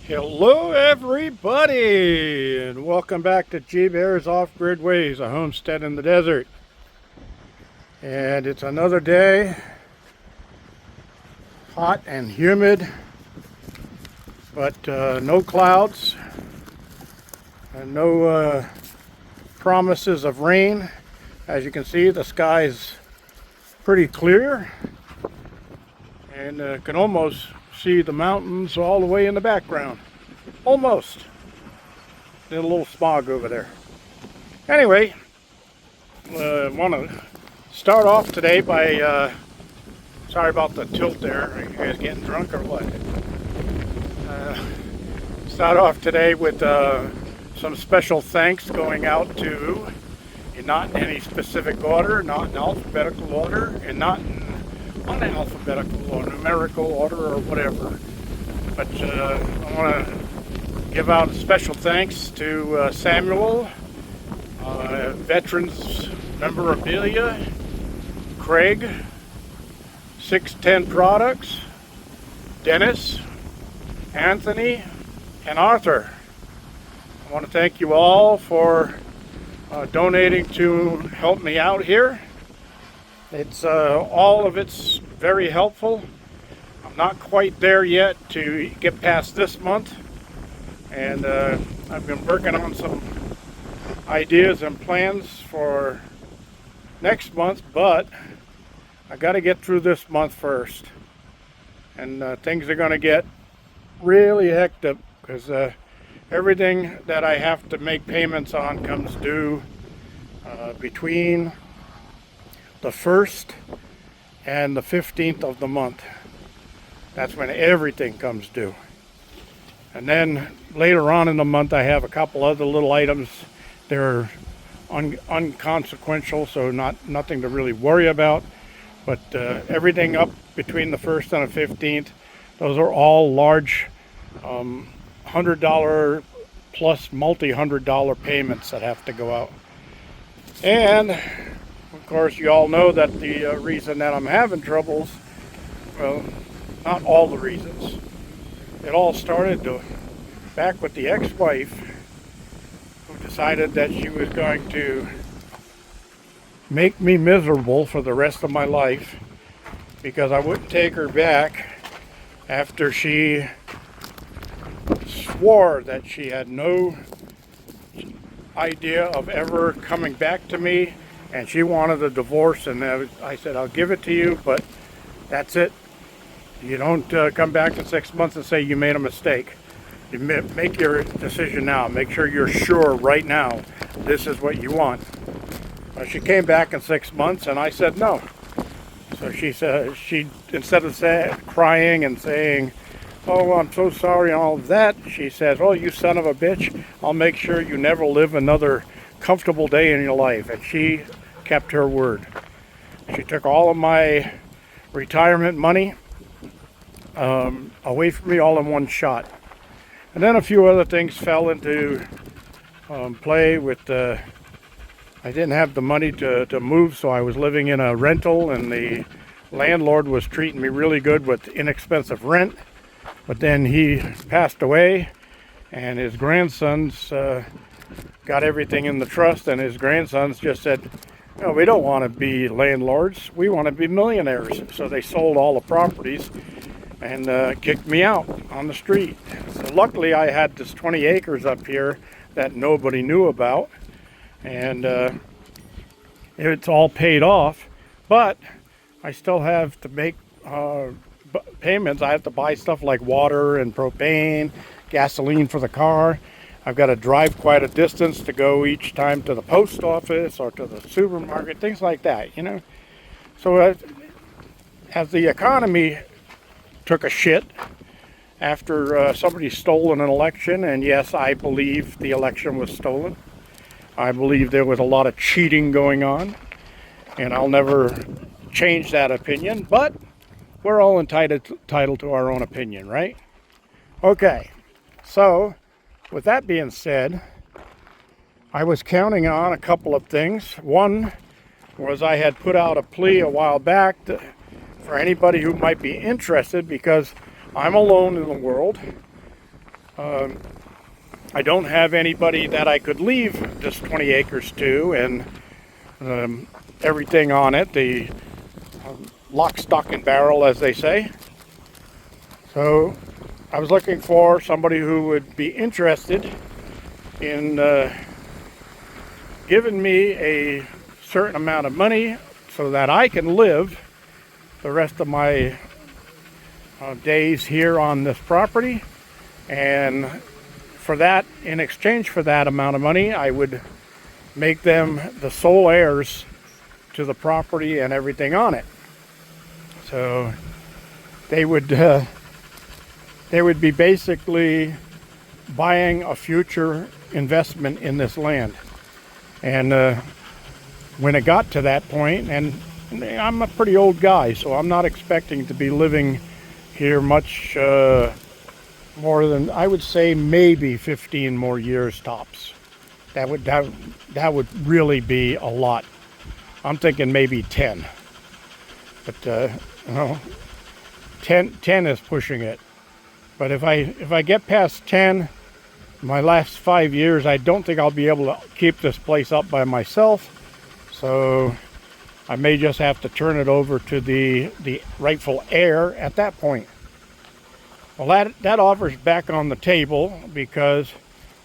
Hello everybody, and welcome back to G Bear's Off-Grid Ways, a homestead in the desert. And it's another day, hot and humid, but no clouds and no promises of rain. As you can see, the sky's pretty clear, and can almost see the mountains all the way in the background. Almost. Did a little smog over there. Anyway, want to start off today by, sorry about the tilt there. Are you guys getting drunk or what? Start off today with some special thanks going out to, not in any specific order, not in alphabetical order, and not in unalphabetical or numerical order or whatever. But I want to give out special thanks to Samuel, Veterans Memorabilia, Craig, 610 Products, Dennis, Anthony, and Arthur. I want to thank you all for donating to help me out here. It's all of it's very helpful. I'm not quite there yet to get past this month, and I've been working on some ideas and plans for next month, but I got to get through this month first, and things are going to get really hectic because everything that I have to make payments on comes due between the 1st and the 15th of the month. That's when everything comes due. And then later on in the month I have a couple other little items. They're unconsequential, so nothing to really worry about. But everything up between the 1st and the 15th, those are all large $100 plus multi-$100 payments that have to go out. And of course, you all know that the reason that I'm having troubles, well, not all the reasons. It all started back with the ex-wife, who decided that she was going to make me miserable for the rest of my life because I wouldn't take her back after she swore that she had no idea of ever coming back to me, and she wanted a divorce. And I said, I'll give it to you, but that's it. You don't come back in 6 months and say you made a mistake. You make your decision now. Make sure you're sure right now this is what you want. She came back in 6 months, and I said no. So she said, instead of crying and saying, oh, I'm so sorry and all of that, she says, oh, you son of a bitch, I'll make sure you never live another comfortable day in your life. And she kept her word. She took all of my retirement money away from me all in one shot. And then a few other things fell into play with I didn't have the money to move, so I was living in a rental, and the landlord was treating me really good with inexpensive rent. But then he passed away, and his grandsons got everything in the trust, and his grandsons just said, no, we don't want to be landlords, we want to be millionaires. So they sold all the properties and kicked me out on the street. So luckily I had this 20 acres up here that nobody knew about, and it's all paid off, but I still have to make payments. I have to buy stuff like water and propane, gasoline for the car. I've got to drive quite a distance to go each time to the post office or to the supermarket, things like that, you know. So as the economy took a shit after somebody stole an election, and yes, I believe the election was stolen. I believe there was a lot of cheating going on, and I'll never change that opinion, but we're all entitled to our own opinion, right? Okay, so with that being said, I was counting on a couple of things. One was I had put out a plea a while back for anybody who might be interested, because I'm alone in the world. I don't have anybody that I could leave this 20 acres to, and everything on it, the lock, stock, and barrel, as they say. So I was looking for somebody who would be interested in giving me a certain amount of money so that I can live the rest of my days here on this property. And for that, in exchange for that amount of money, I would make them the sole heirs to the property and everything on it. So they would be basically buying a future investment in this land. And when it got to that point, and I'm a pretty old guy, so I'm not expecting to be living here much more than, I would say, maybe 15 more years tops. That would really be a lot. I'm thinking maybe 10. But 10 is pushing it. But if I get past 10, my last 5 years, I don't think I'll be able to keep this place up by myself. So I may just have to turn it over to the rightful heir at that point. Well, that offer's back on the table because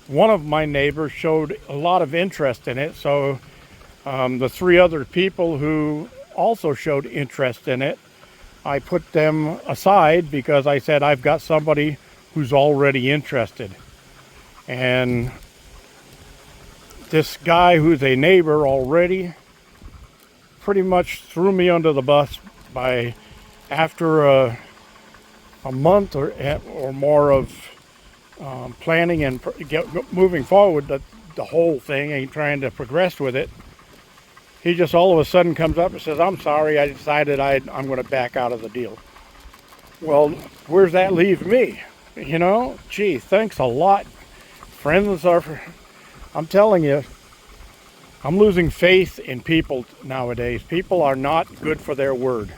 one of my neighbors showed a lot of interest in it. So the 3 other people who also showed interest in it, I put them aside because I said I've got somebody who's already interested. And this guy who's a neighbor already pretty much threw me under the bus by, after a month or more of planning and moving forward the whole thing and trying to progress with it. He just all of a sudden comes up and says, "I'm sorry, I decided I'm going to back out of the deal." Well, where's that leave me? You know, gee, thanks a lot. Friends I'm telling you, I'm losing faith in people nowadays. People are not good for their word.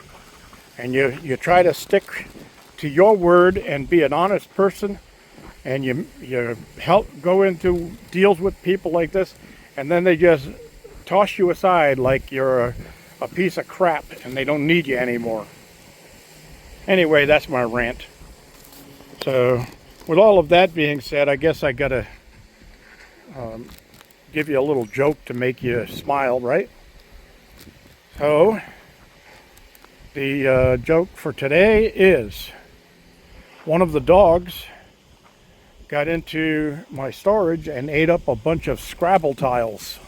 And you try to stick to your word and be an honest person, and you help go into deals with people like this, and then they just toss you aside like you're a piece of crap and they don't need you anymore. Anyway, that's my rant. So with all of that being said, I guess I gotta give you a little joke to make you smile, right? So the joke for today is, one of the dogs got into my storage and ate up a bunch of Scrabble tiles.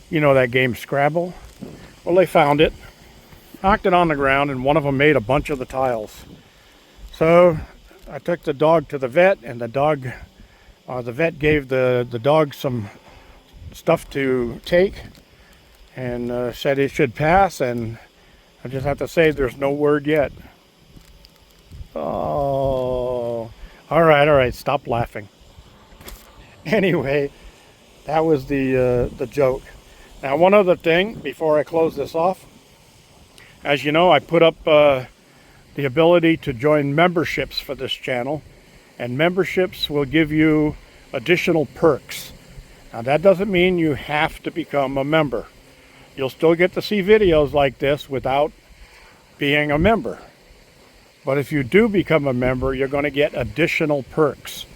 You know that game, Scrabble? Well, they found it, knocked it on the ground, and one of them made a bunch of the tiles. So I took the dog to the vet, and the vet gave the dog some stuff to take and said it should pass, and I just have to say there's no word yet. Oh, all right, stop laughing. Anyway, that was the joke. Now, one other thing before I close this off. As you know, I put up the ability to join memberships for this channel, and memberships will give you additional perks. Now, that doesn't mean you have to become a member. You'll still get to see videos like this without being a member. But if you do become a member, you're going to get additional perks.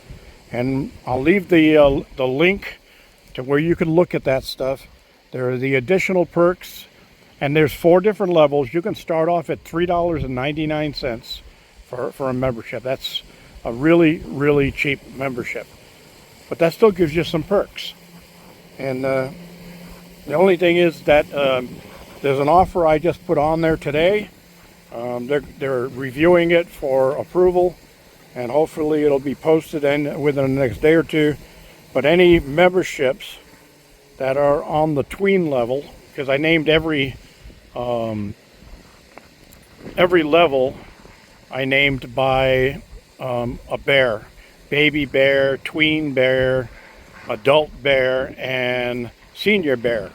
And I'll leave the link to where you can look at that stuff. There are the additional perks, and there's 4 different levels. You can start off at $3.99 for a membership. That's a really, really cheap membership. But that still gives you some perks. And the only thing is that there's an offer I just put on there today. They're reviewing it for approval, and hopefully it'll be posted within the next day or two. But any memberships that are on the tween level, because I named every level I named by a bear: baby bear, tween bear, adult bear, and senior bear.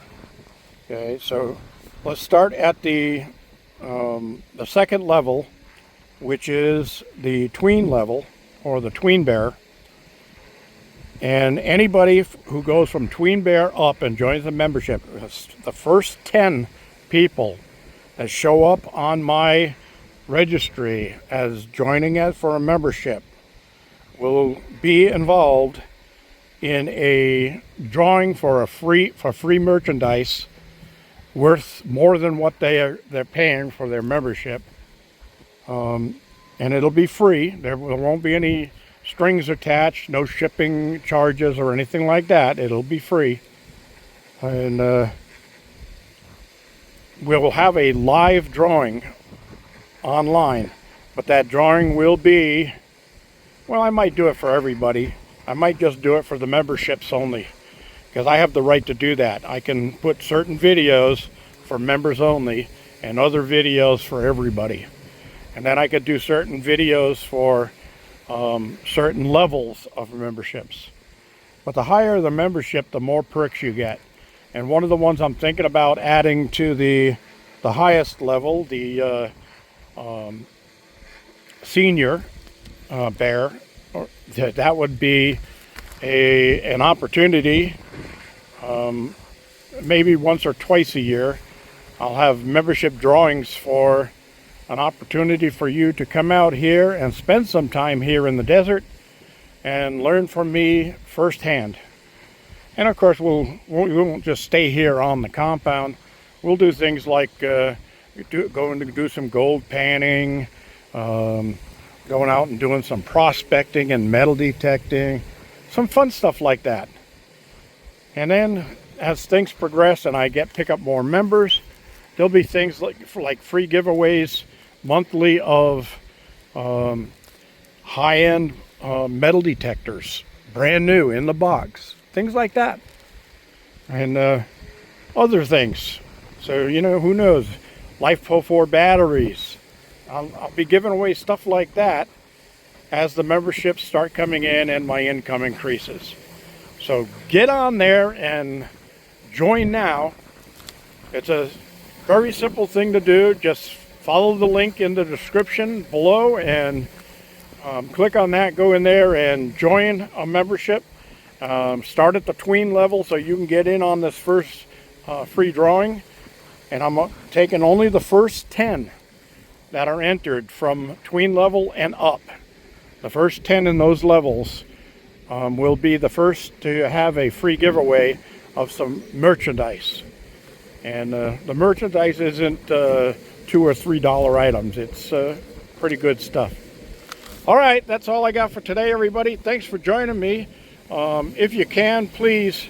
Okay, so let's start at the second level, which is the tween level, or the tween bear. And anybody who goes from Tween Bear up and joins the membership, the first 10 people that show up on my registry as joining us for a membership will be involved in a drawing for free merchandise worth more than what they're paying for their membership. And it'll be free. There won't be any strings attached, no shipping charges or anything like that. It'll be free. And we'll have a live drawing online, but that drawing will be, well, I might do it for everybody. I might just do it for the memberships only, because I have the right to do that. I can put certain videos for members only and other videos for everybody. And then I could do certain videos for certain levels of memberships. But the higher the membership, the more perks you get. And one of the ones I'm thinking about adding to the highest level, the senior bear, that would be an opportunity, maybe once or twice a year. I'll have membership drawings for an opportunity for you to come out here and spend some time here in the desert and learn from me firsthand. And of course, we won't just stay here on the compound. We'll do things like going to do some gold panning, going out and doing some prospecting and metal detecting, some fun stuff like that. And then as things progress and I pick up more members, there'll be things like free giveaways monthly of high-end metal detectors, brand new in the box, things like that, and other things. So, who knows, LiFePro 4 batteries. I'll be giving away stuff like that as the memberships start coming in and my income increases. So get on there and join now. It's a very simple thing to do. Just follow the link in the description below and click on that, go in there and join a membership. Start at the tween level so you can get in on this first free drawing. And I'm taking only the first 10 that are entered from tween level and up. The first 10 in those levels will be the first to have a free giveaway of some merchandise. And the merchandise isn't $2 or $3 items. It's pretty good stuff. All right, that's all I got for today, everybody. Thanks for joining me. If you can, please,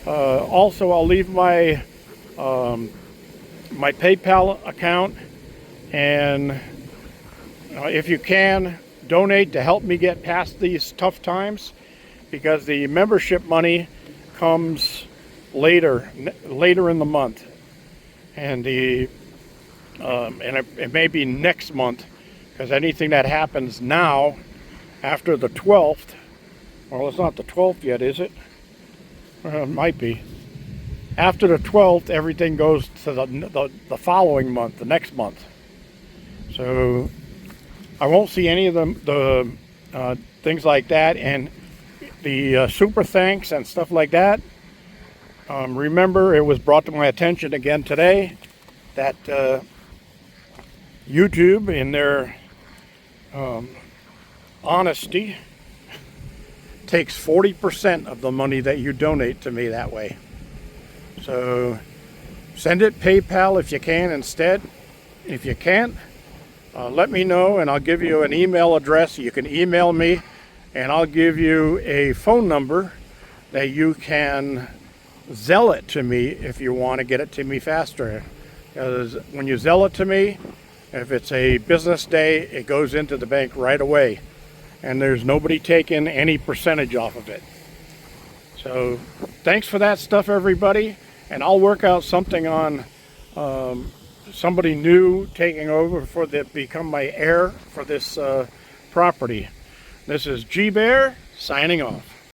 also I'll leave my my PayPal account, and if you can, donate to help me get past these tough times, because the membership money comes later in the month, and it may be next month, because anything that happens now after the 12th, well, it's not the 12th yet, is it? It might be. After the 12th, everything goes to the following month, the next month. So I won't see any of the things like that, and the super thanks and stuff like that. Remember, it was brought to my attention again today that YouTube, in their honesty, takes 40% of the money that you donate to me that way. So send it PayPal if you can instead. If you can't, let me know and I'll give you an email address. You can email me and I'll give you a phone number that you can Zelle it to me if you want to get it to me faster. Because when you Zelle it to me, if it's a business day, it goes into the bank right away. And there's nobody taking any percentage off of it. So thanks for that stuff, everybody. And I'll work out something on somebody new taking over become my heir for this property. This is G Bear signing off.